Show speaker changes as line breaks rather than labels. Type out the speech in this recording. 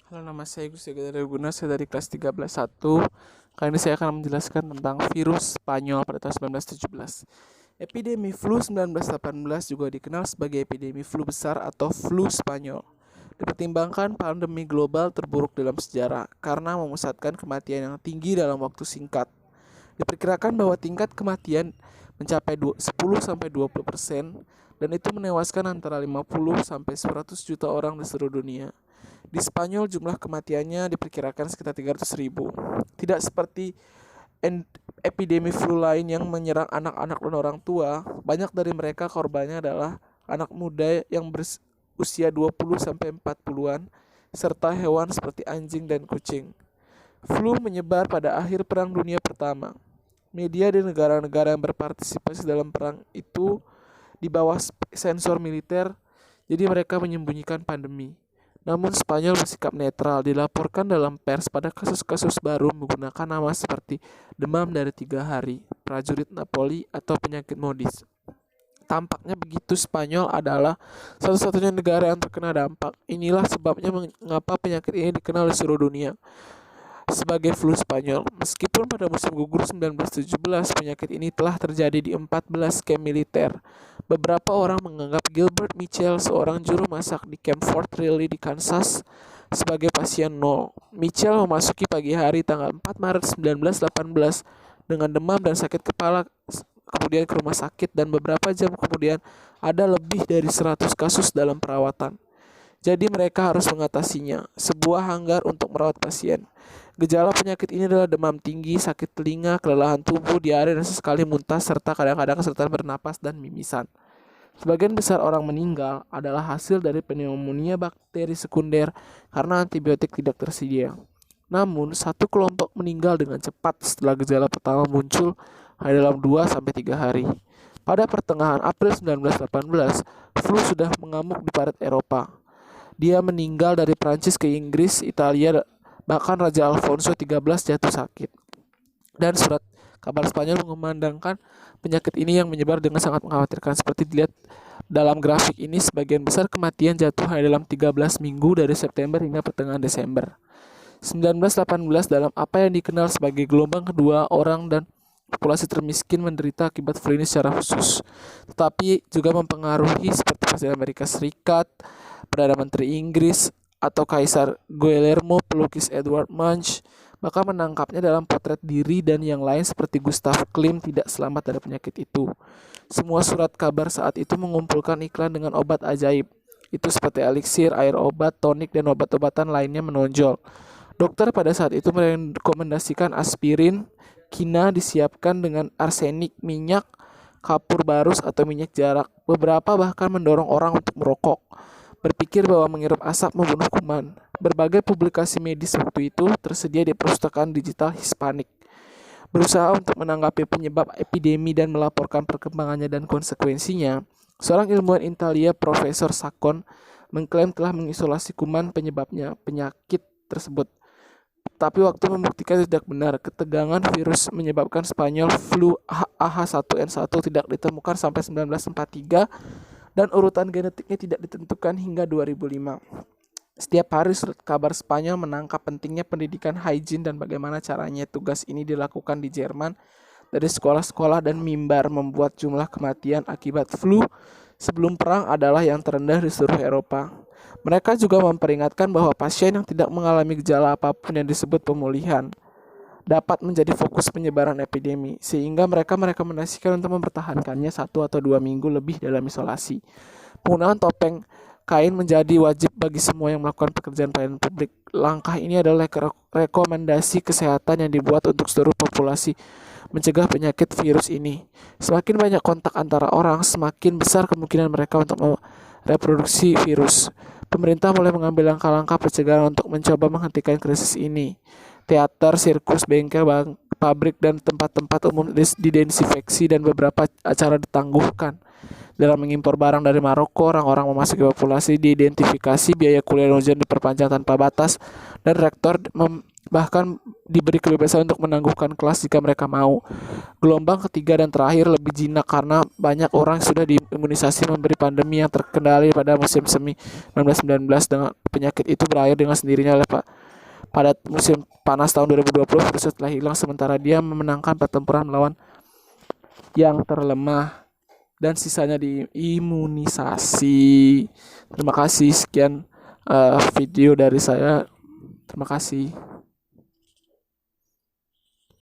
Halo, nama saya Gus Yoga dari Guna, saya dari kelas 13 1. Kali ini saya akan menjelaskan tentang virus Spanyol pada tahun 1917. Epidemi flu 1918 juga dikenal sebagai epidemi flu besar atau flu Spanyol. Dipertimbangkan pandemi global terburuk dalam sejarah karena memusatkan kematian yang tinggi dalam waktu singkat. Diperkirakan bahwa tingkat kematian mencapai 10-20% dan itu menewaskan antara 50-100 juta orang di seluruh dunia. Di Spanyol jumlah kematiannya diperkirakan sekitar 300.000. Tidak seperti epidemi flu lain yang menyerang anak-anak dan orang tua, banyak dari mereka korbannya adalah anak muda yang berusia 20-40-an serta hewan seperti anjing dan kucing. Flu menyebar pada akhir Perang Dunia Pertama. Media di negara-negara yang berpartisipasi dalam perang itu di bawah sensor militer, jadi mereka menyembunyikan pandemi. Namun Spanyol bersikap netral, dilaporkan dalam pers pada kasus-kasus baru menggunakan nama seperti demam dari 3 hari, prajurit Napoli, atau penyakit modis. Tampaknya begitu Spanyol adalah satu-satunya negara yang terkena dampak. Inilah sebabnya mengapa penyakit ini dikenal di seluruh dunia sebagai flu Spanyol. Meskipun pada musim gugur 1917 penyakit ini telah terjadi di 14 kamp militer. Beberapa orang menganggap Gilbert Mitchell, seorang juru masak di Camp Fort Riley di Kansas, sebagai pasien nol. Mitchell memasuki pagi hari tanggal 4 Maret 1918 dengan demam dan sakit kepala, kemudian ke rumah sakit, dan beberapa jam kemudian ada lebih dari 100 kasus dalam perawatan. Jadi mereka harus mengatasinya, sebuah hanggar untuk merawat pasien. Gejala penyakit ini adalah demam tinggi, sakit telinga, kelelahan tubuh, diare, dan sesekali muntah, serta kadang-kadang kesulitan bernapas dan mimisan. Sebagian besar orang meninggal adalah hasil dari pneumonia bakteri sekunder karena antibiotik tidak tersedia. Namun, satu kelompok meninggal dengan cepat setelah gejala pertama muncul hanya dalam 2-3 hari. Pada pertengahan April 1918, flu sudah mengamuk di barat Eropa. Dia meninggal dari Prancis ke Inggris, Italia, bahkan Raja Alfonso XIII jatuh sakit. Dan surat kabar Spanyol mengumandangkan penyakit ini yang menyebar dengan sangat mengkhawatirkan. Seperti dilihat dalam grafik ini, sebagian besar kematian jatuh hanya dalam 13 minggu dari September hingga pertengahan Desember 1918 dalam apa yang dikenal sebagai gelombang kedua. Orang dan populasi termiskin menderita akibat flu ini secara khusus, tetapi juga mempengaruhi seperti Presiden Amerika Serikat, Perdana Menteri Inggris, atau Kaisar Guillermo, pelukis Edward Munch, maka menangkapnya dalam potret diri, dan yang lain seperti Gustav Klimt tidak selamat dari penyakit itu. Semua surat kabar saat itu mengumpulkan iklan dengan obat ajaib. Itu seperti eliksir, air obat, tonik, dan obat-obatan lainnya menonjol. Dokter pada saat itu merekomendasikan aspirin, kina disiapkan dengan arsenik, minyak, kapur barus, atau minyak jarak. Beberapa bahkan mendorong orang untuk merokok, berpikir bahwa menghirup asap membunuh kuman. Berbagai publikasi medis waktu itu tersedia di perpustakaan digital Hispanik. Berusaha untuk menanggapi penyebab epidemi dan melaporkan perkembangannya dan konsekuensinya, seorang ilmuwan Italia, Profesor Sakon, mengklaim telah mengisolasi kuman penyebabnya penyakit tersebut. Tapi waktu membuktikan tidak benar. Ketegangan virus menyebabkan Spanyol flu AH1N1 tidak ditemukan sampai 1943, dan urutan genetiknya tidak ditentukan hingga 2005. Setiap hari surat kabar Spanyol menangkap pentingnya pendidikan hygiene dan bagaimana caranya. Tugas ini dilakukan di Jerman dari sekolah-sekolah dan mimbar, membuat jumlah kematian akibat flu sebelum perang adalah yang terendah di seluruh Eropa. Mereka juga memperingatkan bahwa pasien yang tidak mengalami gejala apapun yang disebut pemulihan dapat menjadi fokus penyebaran epidemi, sehingga mereka merekomendasikan untuk mempertahankannya 1 atau 2 minggu lebih dalam isolasi. Penggunaan topeng kain menjadi wajib bagi semua yang melakukan pekerjaan pelayanan publik. Langkah ini adalah rekomendasi kesehatan yang dibuat untuk seluruh populasi mencegah penyakit virus ini. Semakin banyak kontak antara orang, semakin besar kemungkinan mereka untuk mereproduksi virus. Pemerintah mulai mengambil langkah-langkah pencegahan untuk mencoba menghentikan krisis ini. Teater, sirkus, bengkel, pabrik, dan tempat-tempat umum didesinfeksi, dan beberapa acara ditangguhkan. Dalam mengimpor barang dari Maroko, orang-orang memasuki populasi diidentifikasi, biaya kuliah dan ujian diperpanjang tanpa batas, dan rektor bahkan diberi kebebasan untuk menangguhkan kelas jika mereka mau. Gelombang ketiga dan terakhir lebih jinak karena banyak orang sudah diimunisasi memberi pandemi yang terkendali pada musim semi 1919 dengan penyakit itu berakhir dengan sendirinya oleh pada musim panas tahun 2020 virus telah hilang sementara dia memenangkan pertempuran melawan yang terlemah dan sisanya diimunisasi. Terima kasih, sekian video dari saya. Terima kasih.